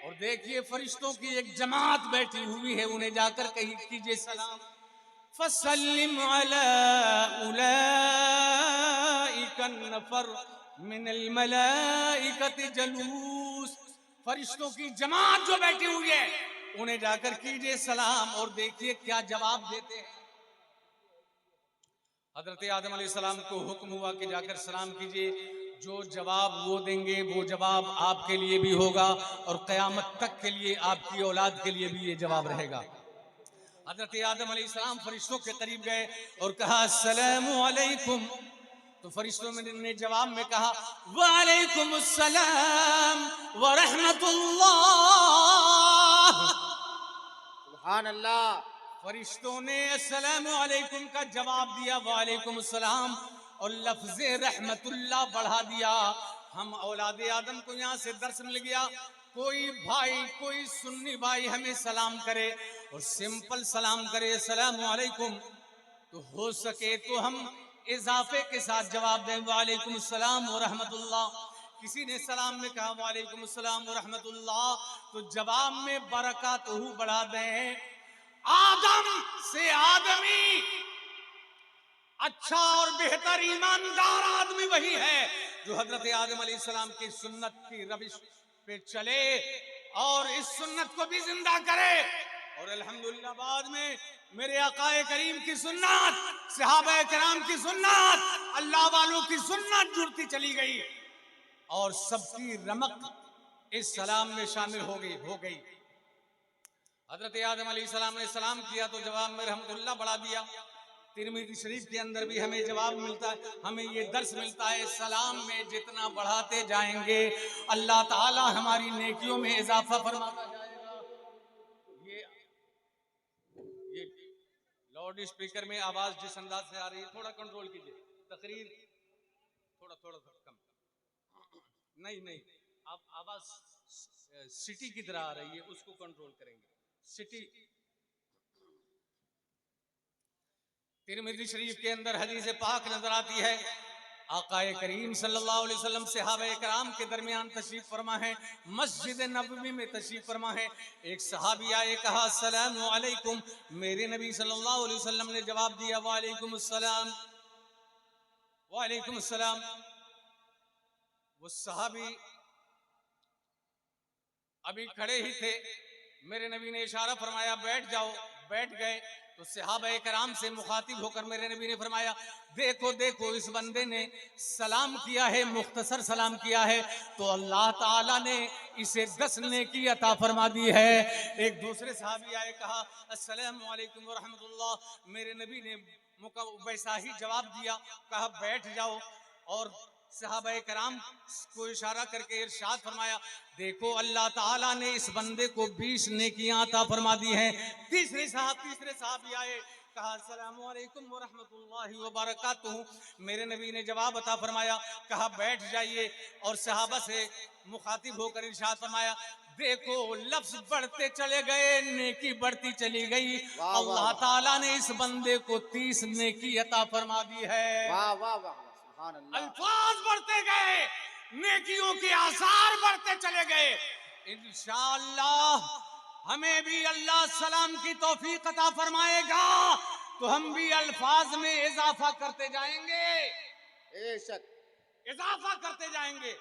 और देखिए फरिश्तों की एक जमात बैठी हुई है, उन्हें जाकर कीजिए सलाम। फसल्लिम अला उलाइका नफर मिनल मलाइकति जलूस, फरिश्तों की जमात जो बैठी हुई है उन्हें जाकर कीजिए सलाम और देखिए क्या जवाब देते हैं। हजरत आदम अलैहिस्सलाम को हुक्म हुआ कि जाकर सलाम कीजिए। जो जवाब वो देंगे वो जवाब आपके लिए भी होगा और क़यामत तक के लिए आपकी औलाद के लिए भी ये जवाब रहेगा। हजरत आदम अलैहिस्सलाम फरिश्तों के करीब गए और कहा अस्सलामु अलैकुम। तो फरिश्तों ने जवाब में कहा वालेकुम अस्सलाम व रहमतुल्लाह। सुभान अल्लाह। फरिश्तों ने अस्सलामु अलैकुम का जवाब दिया, वालेकुम अस्सलाम, और लफ्ज़ रहमतुल्लाह बढ़ा दिया। हम औलादे आदम को यहाँ से दर्श मिल गया। कोई भाई, कोई सुन्नी भाई हमें सलाम करे और सिंपल सलाम करे अस्सलामु अलैकुम, तो हो सके तो हम इजाफे के साथ जवाब दें वालेकुम अस्सलाम व रहमतुल्लाह। किसी ने सलाम में कहा वालेकुम अस्सलाम व रहमतुल्लाह, तो जवाब में बरकातहू बढ़ा दें। आदम से आदमी अच्छा और बेहतर ईमानदार आदमी वही है जो हजरत आदम अलैहिस्सलाम की सुन्नत की रविश पे चले और इस सुन्नत को भी जिंदा करे। और अल्हम्दुलिल्लाह बाद में मेरे आकाए करीम की सुन्नत, सहाबा किराम की सुन्नत, अल्लाह वालों की सुन्नत जुड़ती चली गई और सबकी रमक इस सलाम में शामिल हो गई। हजरत आदम अलैहिस्सलाम ने सलाम किया तो जवाब में रहमतुल्लाह बढ़ा दिया। तिरमिज़ी शरीफ के अंदर भी हमें जवाब मिलता है, हमें ये दर्स मिलता है सलाम में जितना बढ़ाते जाएंगे अल्लाह ताला हमारी नेकियों में इजाफा फरमाता जाएगा। ये लाउड स्पीकर में आवाज जिस अंदाज से आ रही है थोड़ा कंट्रोल कीजिए। तकरीर थोड़ा कम, नहीं आप आवाज सिटी की तरह आ रही है, उसको कंट्रोल करेंगे। सिटी तिरमिज़ी शरीफ के अंदर हदीस पाक नजर आती है, आकाए करीम सल्लल्लाहु अलैहि वसल्लम सहाबा कराम के दरमियान तशरीफ फरमा है, मस्जिद नबवी में तशरीफ फरमा है। एक सहाबी आए, कहा अस्सलामु अलैकुम। मेरे नबी सल्लल्लाहु अलैहि वसल्लम ने जवाब दिया वालेकुम अस्सलाम, वालेकुम अस्सलाम। वो सहाबी अभी खड़े ही थे, मेरे नबी ने इशारा फरमाया बैठ जाओ, बैठ गए। तो सहाबा कराम से मुखातिब होकर मेरे नबी ने फरमाया देखो देखो, इस बंदे ने सलाम किया है, मुख्तसर सलाम किया है, तो अल्लाह ताला ने इसे 10 नेकी अता फरमा दी है। एक दूसरे सहाबी आए, कहा अस्सलामु अलैकुम व रहमतुल्लाह। मेरे नबी ने वैसा ही जवाब दिया, कहा बैठ जाओ। और सहाबा कराम को इशारा करके इरशाद फरमाया देखो अल्लाह ताला ने इस बंदे को 20 नेकियां अता फरमा दी हैं। तीसरे साहब आए, कहा अस्सलामु अलैकुम व रहमतुल्लाहि व बरकातुहू। मेरे नबी ने जवाब अता फरमाया, कहा बैठ जाइए। और सहाबा से मुखातिब होकर इरशाद फरमाया देखो लफ्ज बढ़ते चले गए, नेकी बढ़ती चली गई। वाह, अल्लाह वाह, ताला ने इस बंदे को 30 नेकी अता फरमा दी है। वाह वाह वाह, सुभान अल्लाह। अल्फाज बढ़ते गए, नेकियों के आसार बढ़ते चले गए। इंशाअल्लाह हमें भी अल्लाह सलाम की तौफीक अता फरमाएगा तो हम भी अल्फाज में इजाफा करते जाएंगे, बेशक इजाफा करते जाएंगे।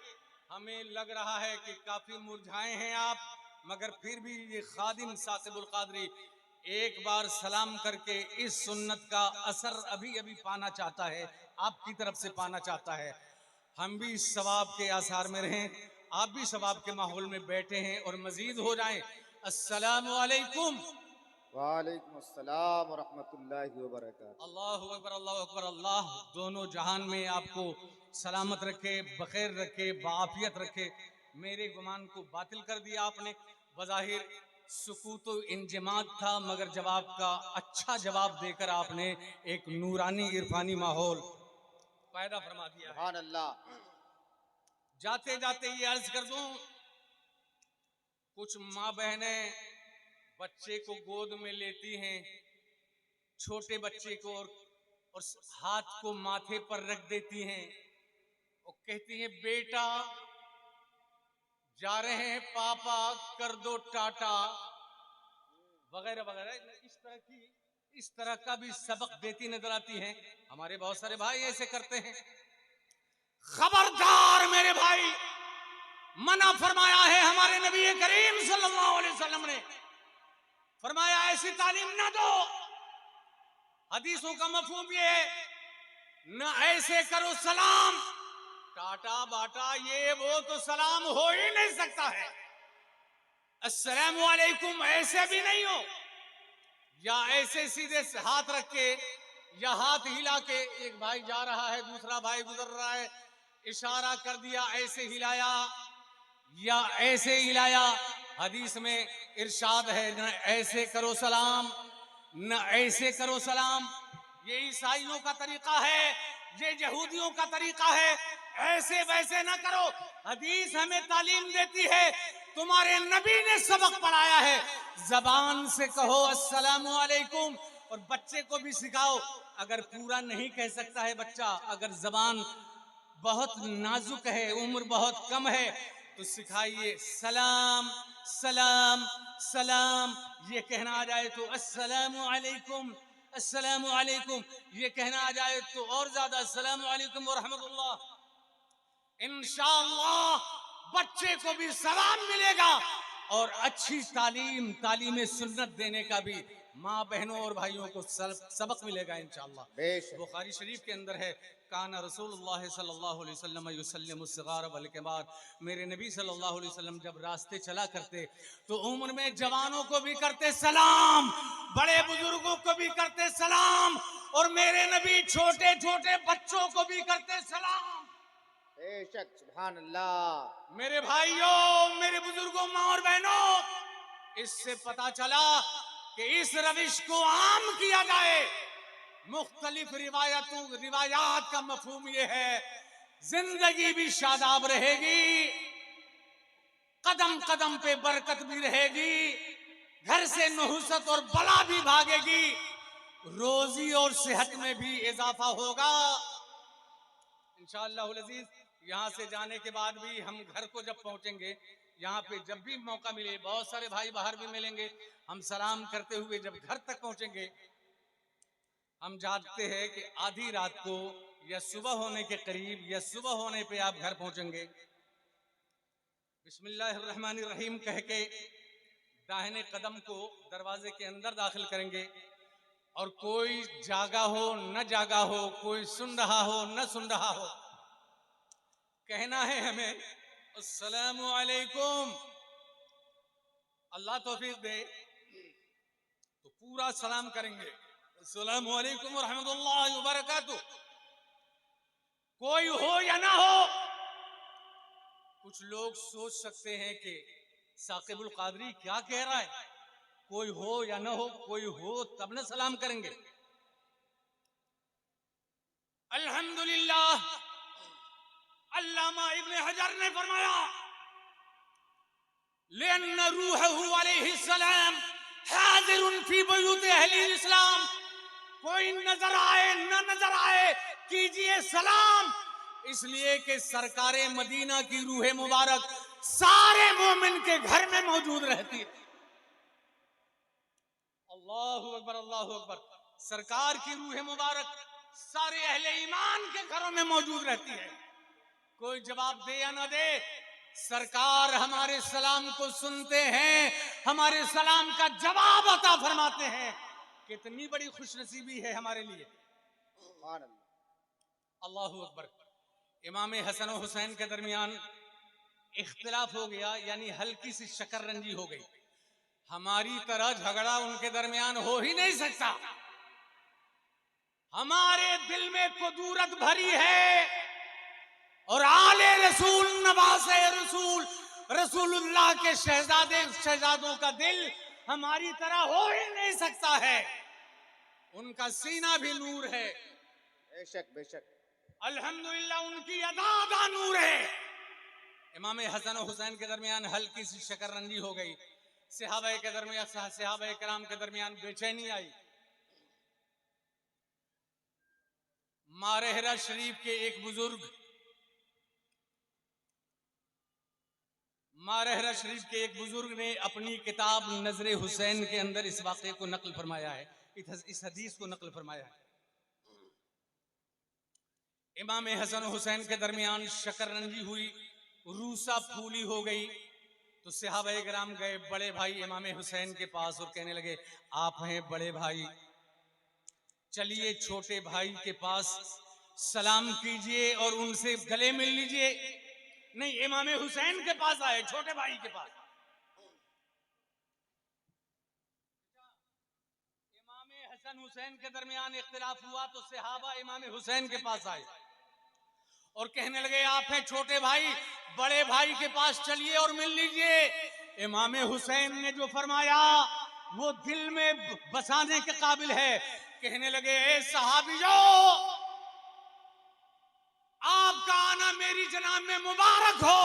हमें लग रहा है कि काफी मुरझाए हैं आप, मगर फिर भी ये खादिम साकिबुल कादरी एक बार सलाम करके इस सुन्नत का असर अभी अभी पाना चाहता है, आपकी तरफ से पाना चाहता है। हम भी इस सवाब के आसार में रहें, आप भी सवाब के माहौल में बैठे हैं और मजीद हो जाएं। अस्सलामु अलैकुम, वालेकुम अस्सलाम व रहमतुल्लाहि व बरकातुहू। अल्लाहु अकबर, अल्लाहु अकबर। अल्लाह दोनों जहान में आपको सलामत रखे, बखैर रखे, बाफियत रखे। मेरे गुमान को बातिल कर दिया आपने। बज़ाहिर सुकूत इंजमात था, मगर जवाब का अच्छा जवाब देकर आपने एक नूरानी इरफानी माहौल पैदा फरमा दिया है। सुभान अल्लाह। जाते जाते ये अर्ज कर दूं, कुछ माँ बहनें बच्चे को गोद में लेती हैं, छोटे बच्चे को, और हाथ को माथे पर रख देती हैं और कहती हैं बेटा जा रहे हैं पापा कर दो टाटा, वगैरह वगैरह। इस तरह का भी सबक देती नजर आती हैं। हमारे बहुत सारे भाई ऐसे करते हैं। खबरदार मेरे भाई, मना फरमाया है हमारे नबी करीम सल्लल्लाहु अलैहि वसल्लम ने, फरमाया ऐसी तालीम ना दो। हदीसों का मफहूम ये है, न ऐसे करो सलाम, टाटा बाटा ये वो तो सलाम हो ही नहीं सकता है। अस्सलामु अलैकुम ऐसे भी नहीं हो, या ऐसे सीधे से हाथ रख के या हाथ हिला के, एक भाई जा रहा है दूसरा भाई गुजर रहा है, इशारा कर दिया ऐसे हिलाया या ऐसे हिलाया। हदीस में इरशाद है न ऐसे करो सलाम न ऐसे करो सलाम। ये ईसाइयों का तरीका है, ये यहूदियों का तरीका है, ऐसे वैसे ना करो। हदीस हमें तालीम देती है, तुम्हारे नबी ने सबक पढ़ाया है, जबान से कहो अस्सलामु अलैकुम। और बच्चे को भी सिखाओ, अगर पूरा नहीं कह सकता है बच्चा, अगर जबान बहुत नाजुक है, उम्र बहुत कम है, तो सिखाइए सलाम सलाम सलाम। ये कहना आ जाए तो अस्सलामु अलैकुम अस्सलामु अलैकुम, ये कहना आ जाए तो और ज्यादा अस्सलामु अलैकुम व रहमतुल्लाह। इंशाअल्लाह बच्चे को भी सलाम मिलेगा और अच्छी तालीम सुन्नत देने का भी माँ बहनों और भाइयों को सबक मिलेगा इंशाअल्लाह। बेशक। बुखारी शरीफ के अंदर है, काना रसूलुल्लाह सल्लल्लाहु अलैहि वसल्लम युसल्लिमु सिगार वल किबार। मेरे नबी सल्लल्लाहु अलैहि वसल्लम जब रास्ते चला करते तो उम्र में जवानों को भी करते सलाम, बड़े बुजुर्गों को भी करते सलाम, और मेरे नबी छोटे छोटे बच्चों को भी करते सलाम। बेशक, सुभान अल्लाह। मेरे भाइयों, मेरे बुजुर्गों, माँ और बहनों, इससे पता चला कि इस रविश को आम किया जाए। मुख्तलिफ रिवायात का मफहूम यह है, जिंदगी भी शादाब रहेगी, कदम कदम पे बरकत भी रहेगी, घर से नहुसत और बला भी भागेगी, रोजी और सेहत में भी इजाफा होगा इंशाअल्लाह अज़ीज। यहाँ से जाने के बाद भी हम घर को जब पहुंचेंगे, यहाँ पे जब भी मौका मिले, बहुत सारे भाई बाहर भी मिलेंगे, हम सलाम करते हुए जब घर तक पहुंचेंगे, हम जानते हैं कि आधी रात को या सुबह होने के करीब या सुबह होने पे आप घर पहुंचेंगे। बिस्मिल्लाहिर्रहमानिर्रहीम कह के दाहिने कदम को दरवाजे के अंदर दाखिल करेंगे, और कोई जागा हो न जागा हो, कोई सुन रहा हो न सुन रहा हो, कहना है हमें अस्सलामु अलैकुम। अल्लाह तौफीक दे तो पूरा सलाम करेंगे, अस्सलामु अलैकुम व रहमतुल्लाहि व बरकातुहू। कोई हो या ना हो, कुछ लोग सोच सकते हैं कि साकिबुल कादरी क्या कह रहा है, कोई हो या ना हो, कोई हो तब न सलाम करेंगे। अल्हम्दुलिल्लाह, अल्लामा इब्ने हजर ने फरमाया, लिअन्न रूहहू अलैहिस्सलाम हाज़िरुन फी बुयूति अहलिल इस्लाम। कोई नजर आए न नजर आए, कीजिए सलाम, इसलिए कि सरकारे मदीना की रूह मुबारक सारे मोमिन के घर में मौजूद रहती है। अल्लाहु अकबर, अल्लाहु अकबर। सरकार की रूह मुबारक सारे अहले ईमान के घरों में मौजूद रहती है। कोई जवाब दे या ना दे, सरकार हमारे सलाम को सुनते हैं, हमारे सलाम का जवाब अता फरमाते हैं। कितनी बड़ी खुशनसीबी है हमारे लिए। अल्लाहु अकबर। इमाम हसन और हुसैन के दरमियान इख्तिलाफ हो गया, यानी हल्की सी शकररंजी हो गई। हमारी तरह झगड़ा उनके दरमियान हो ही नहीं सकता। हमारे दिल में कुदूरत भरी है, और आले रसूल नवासे रसूल रसूलुल्लाह के शहजादों का दिल हमारी तरह हो ही नहीं सकता है। उनका सीना भी नूर है, बेशक बेशक। अल्हम्दुलिल्लाह उनकी अदा नूर है। इमाम हसन और हुसैन के दरमियान हल्की सी शकररंजी हो गई। सहाबा के दरमियान, सहाबा किराम के दरमियान बेचैनी आई। मारहरा शरीफ के एक बुजुर्ग, मारहरा शरीफ के एक बुजुर्ग ने अपनी किताब नजरे हुसैन के अंदर इस वाक़े को नकल फरमाया है, इस हदीस को नकल फरमाया है। इमाम हसन हुसैन के दरमियान शकररंजी हुई, रूसा फूली हो गई, तो सहाबाए किराम गए बड़े भाई इमाम हुसैन के पास और कहने लगे, आप हैं बड़े भाई, चलिए छोटे भाई के पास सलाम कीजिए और उनसे गले मिल लीजिए। नहीं, इमाम हुसैन के पास आए, छोटे भाई के पास। इमाम हसन हुसैन के दरमियान इख्तिलाफ हुआ तो सहाबा इमाम हुसैन के पास आए और कहने लगे, आप हैं छोटे भाई, बड़े भाई के पास चलिए और मिल लीजिए। इमाम हुसैन ने जो फरमाया वो दिल में बसाने के काबिल है। कहने लगे, ए सहाबियों, आपका आना मेरी जनाब में मुबारक हो,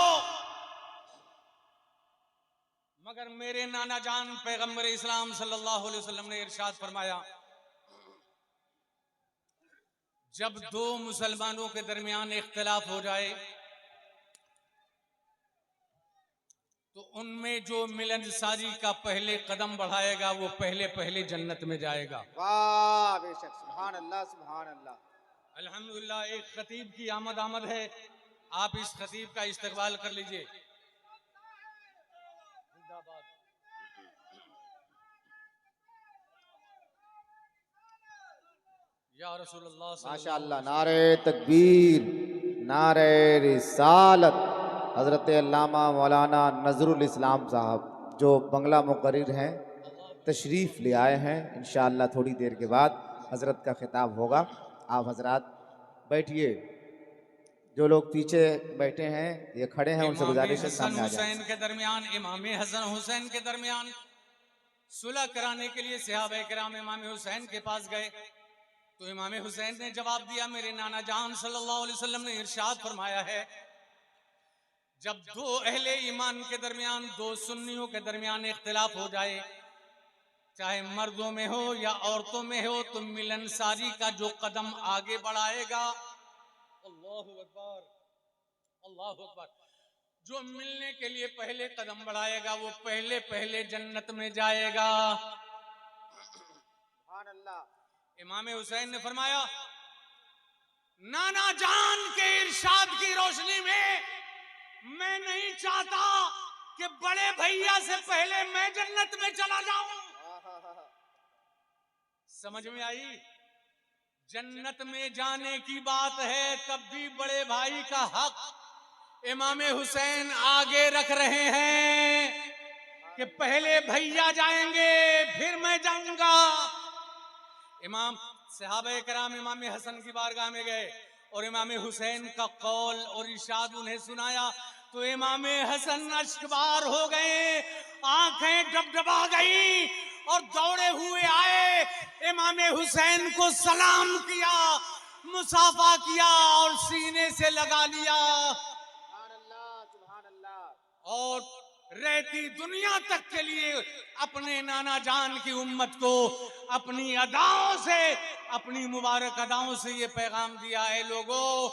मगर मेरे नाना जान पैगंबर इस्लाम सल्लल्लाहु अलैहि वसल्लम ने इरशाद फरमाया, जब दो मुसलमानों के दरमियान इख्तिलाफ हो जाए तो उनमें जो मिलनसारी का पहले कदम बढ़ाएगा वो पहले पहले जन्नत में जाएगा। वाह, बेशक, सुभान अल्लाह, सुभान अल्लाह। अल्हम्दुलिल्लाह, एक खतीब की आमद है, आप इस खतीब का इस्तकबाल कर लीजिए। जिंदाबाद। या रसूलुल्लाह माशाअल्लाह, नारे तकबीर, नारे रिसालत। हजरत अल्लामा मौलाना नजरुल इस्लाम साहब जो बंगला मुकर्रिर हैं तशरीफ़ ले आए हैं। इंशाअल्लाह थोड़ी देर के बाद हजरत का खिताब होगा। आप हजरात बैठिए, जो लोग पीछे बैठे हैं ये खड़े हैं, उनसे गुजारिश है सामने आ जाए। हुसैन के दरमियान, इमाम हसन हुसैन के दरमियान सुलह कराने के लिए सहाबा किराम इमाम हुसैन के पास गए तो इमाम हुसैन ने जवाब दिया, मेरे नाना जान सल्लल्लाहु अलैहि वसल्लम ने इरशाद फरमाया है, जब दो अहले ईमान के दरमियान, दो सुन्नियों के दरमियान इख्तिलाफ हो जाए, चाहे मर्दों में हो या औरतों में हो, तो मिलनसारी का जो कदम आगे बढ़ाएगा, अल्लाहु अकबर, अल्लाहु अकबर, जो मिलने के लिए पहले कदम बढ़ाएगा वो पहले पहले जन्नत में जाएगा। इमाम हुसैन ने फरमाया, नाना जान के इरशाद की रोशनी में मैं नहीं चाहता कि बड़े भैया से पहले मैं जन्नत में चला जाऊं। समझ में आई? जन्नत में जाने की बात है, तब भी बड़े भाई का हक इमाम हुसैन आगे रख रहे हैं कि पहले भैया जाएंगे फिर मैं जाऊंगा। इमाम सहाबा कराम इमाम हसन की बारगाह में गए और इमाम हुसैन का कौल और इरशाद उन्हें सुनाया, तो इमाम हसन अश्कबार हो गए, आंखें डबडबा गई और दौड़े हुए आए, इमाम हुसैन को सलाम किया, मुसाफा किया और सीने से लगा लिया। और रहती दुनिया तक के लिए अपने नाना जान की उम्मत को अपनी अदाओं से, अपनी मुबारक अदाओं से ये पैगाम दिया है, लोगों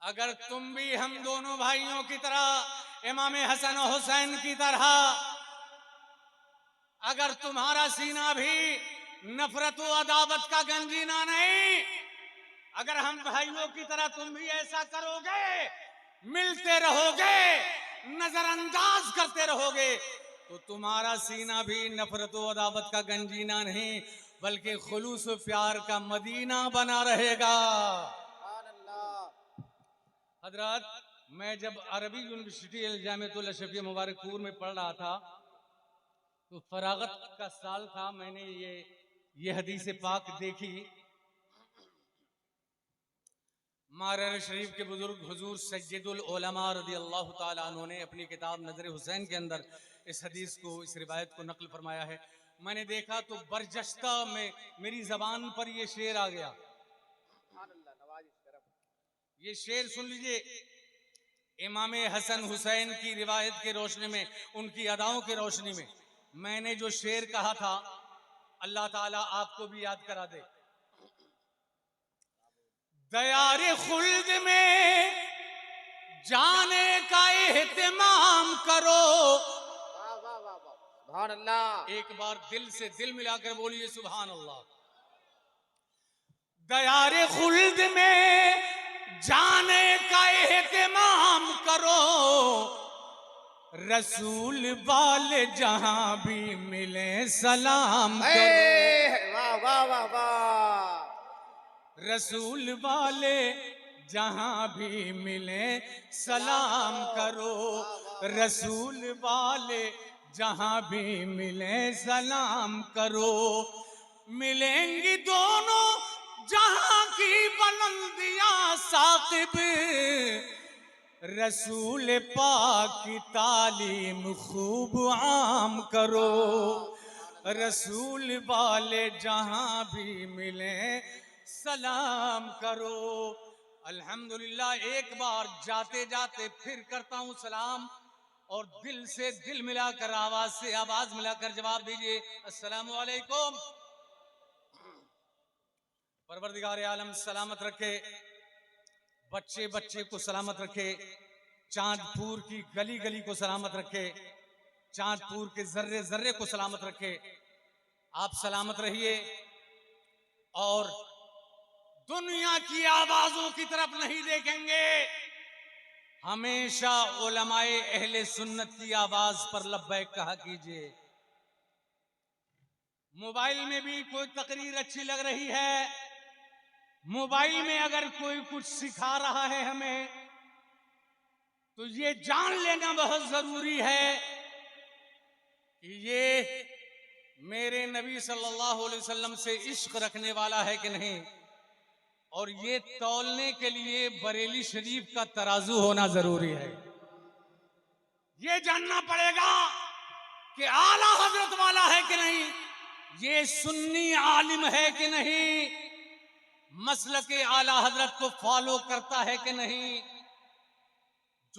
अगर तुम भी हम दोनों भाइयों की तरह, इमाम हसन और हुसैन की तरह, अगर तुम्हारा सीना भी नफरत व अदावत का गंजीना नहीं, अगर हम भाइयों की तरह तुम भी ऐसा करोगे, मिलते रहोगे, नजरअंदाज करते रहोगे, तो तुम्हारा सीना भी नफरत व अदावत का गंजीना नहीं बल्कि खुलूस व प्यार का मदीना बना रहेगा। हजरत, मैं जब अरबी यूनिवर्सिटी जामिअतुल अशरफिया मुबारकपुर में पढ़ रहा था तो फरागत का साल था, मैंने ये हदीस पाक देखी। मारर शरीफ के बुजुर्ग हुजूर सैयदुल उलमा रज़ियल्लाहु ताला अन्हु ने अपनी किताब नजर हुसैन के अंदर इस हदीस को, इस रिवायत को नकल फरमाया है। मैंने देखा तो बरजस्ता में मेरी जबान पर ये शेर आ गया। ये शेर सुन लीजिए, इमाम हसन हुसैन की रिवायत के रोशनी में, उनकी अदाओं की रोशनी में मैंने जो शेर कहा था, अल्लाह ताला आपको भी याद करा दे। दयारे खुल्द में जाने का एहतिमाम करो। सुभान अल्लाह। एक बार दिल से दिल मिलाकर बोलिए सुभान अल्लाह। दयारे खुल्द में जाने का एहतिमाम करो, रसूल वाले जहां भी मिले सलाम करो। वाह वाह वाह वाह। रसूल वाले जहां भी मिले सलाम करो, रसूल वाले जहां भी मिले सलाम करो। मिलेंगी दोनों जहां की बुलंदियां साकिब, रसूल पाक की तालीम खूब आम करो। रसूल वाले जहां भी मिले सलाम करो। अल्हम्दुलिल्लाह, एक बार जाते जाते फिर करता हूं सलाम, और दिल से दिल मिलाकर, आवाज से आवाज मिलाकर जवाब दीजिए, अस्सलामु अलैकुम। परवरदिगार आलम सलामत रखे, बच्चे बच्चे को सलामत रखे, चांदपुर की गली गली को सलामत रखे, चांदपुर के जर्रे जर्रे को सलामत रखे। आप सलामत रहिए और दुनिया की आवाजों की तरफ नहीं देखेंगे, हमेशा उलमाए अहले सुन्नत की आवाज पर लब्बैक कहा कीजिए। मोबाइल में भी कोई तकरीर अच्छी लग रही है, मोबाइल में अगर कोई कुछ सिखा रहा है हमें, तो ये जान लेना बहुत जरूरी है कि ये मेरे नबी सल्लल्लाहु अलैहि वसल्लम से इश्क रखने वाला है कि नहीं। और ये तौलने के लिए बरेली शरीफ का तराजू होना जरूरी है। ये जानना पड़ेगा कि आला हजरत वाला है कि नहीं, ये सुन्नी आलिम है कि नहीं, मसलक आला हजरत को फॉलो करता है कि नहीं।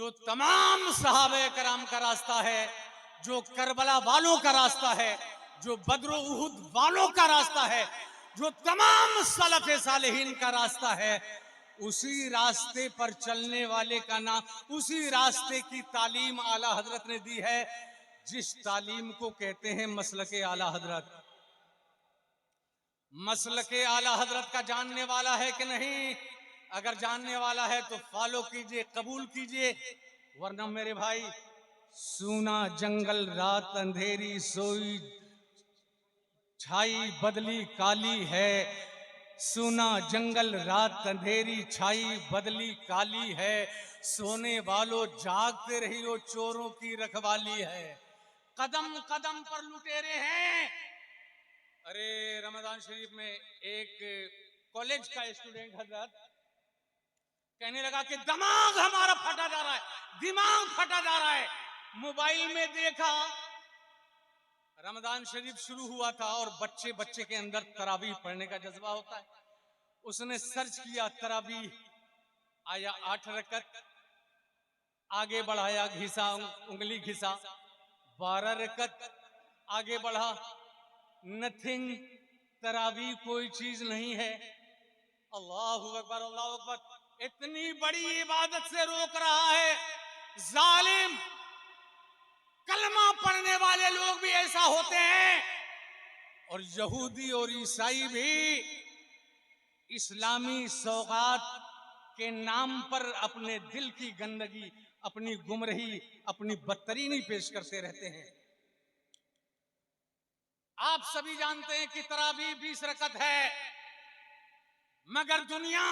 जो तमाम सहाबे कराम का रास्ता है, जो करबला वालों का रास्ता है, जो बद्र उहुद वालों का रास्ता है, जो तमाम सलफ़े सालेहीन का रास्ता है, उसी रास्ते पर चलने वाले का नाम, उसी रास्ते की तालीम आला हजरत ने दी है, जिस तालीम को कहते हैं मसलके आला हजरत। मसलके आला हजरत का जानने वाला है कि नहीं? अगर जानने वाला है तो फॉलो कीजिए, कबूल कीजिए, वरना मेरे भाई सूना जंगल रात अंधेरी सोई छाई बदली काली है, सूना जंगल रात अंधेरी छाई बदली काली है, सोने वालों जागते रहियो चोरों की रखवाली है, कदम कदम पर लुटेरे हैं। अरे रमजान शरीफ में एक कॉलेज का स्टूडेंट हजरत कहने लगा कि दिमाग हमारा फटा जा रहा है, दिमाग फटा जा रहा है। मोबाइल में देखा, रमजान शरीफ शुरू हुआ था और बच्चे बच्चे के अंदर तरावीह पढ़ने का जज्बा होता है। उसने सर्च किया तरावीह, आया 8 रकत, आगे बढ़ाया, घिसा उंगली घिसा, 12 रकत, आगे बढ़ा, नथिंग, तरावीह कोई चीज नहीं है। अल्लाहु अकबर, अल्लाहु अकबर। इतनी बड़ी इबादत से रोक रहा है जालिम। कलमा पढ़ने वाले लोग भी ऐसा होते हैं, और यहूदी और ईसाई भी इस्लामी सौगात के नाम पर अपने दिल की गंदगी, अपनी गुमरही, अपनी बदतरीनी पेश करते रहते हैं। आप सभी जानते हैं कि तरावीह 20 रकत है, मगर दुनिया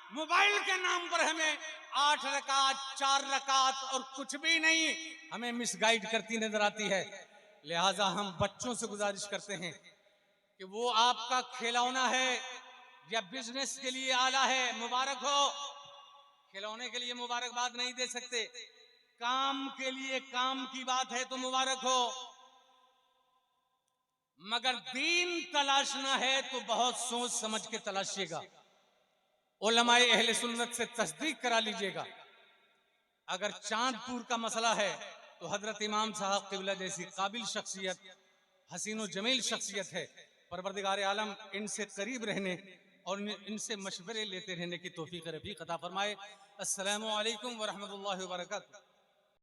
मोबाइल के नाम पर हमें 8 रकात, 4 रकात और कुछ भी नहीं हमें मिसगाइड करती नजर आती है। लिहाजा हम बच्चों से गुजारिश करते हैं कि वो आपका खिलौना है या बिजनेस के लिए आला है, मुबारक हो। खिलौने के लिए मुबारकबाद नहीं दे सकते, काम के लिए काम की बात है तो मुबारक हो, मगर दीन तलाशना है तो बहुत सोच समझ के तलाशिएगा। उलमाए अहले सुन्नत से तस्दीक करा लीजिएगा। अगर चांदपुर का मसला है तो हजरत इमाम साहब किबला जैसी काबिल शख्सियत, हसीनो जमील शख्सियत है। परवरदिगार आलम इनसे करीब रहने और इनसे मशवरे लेते रहने की तौफीक रफ़ीक अता फरमाए। अस्सलामु अलैकुम व रहमतुल्लाहि व बरकातुहू।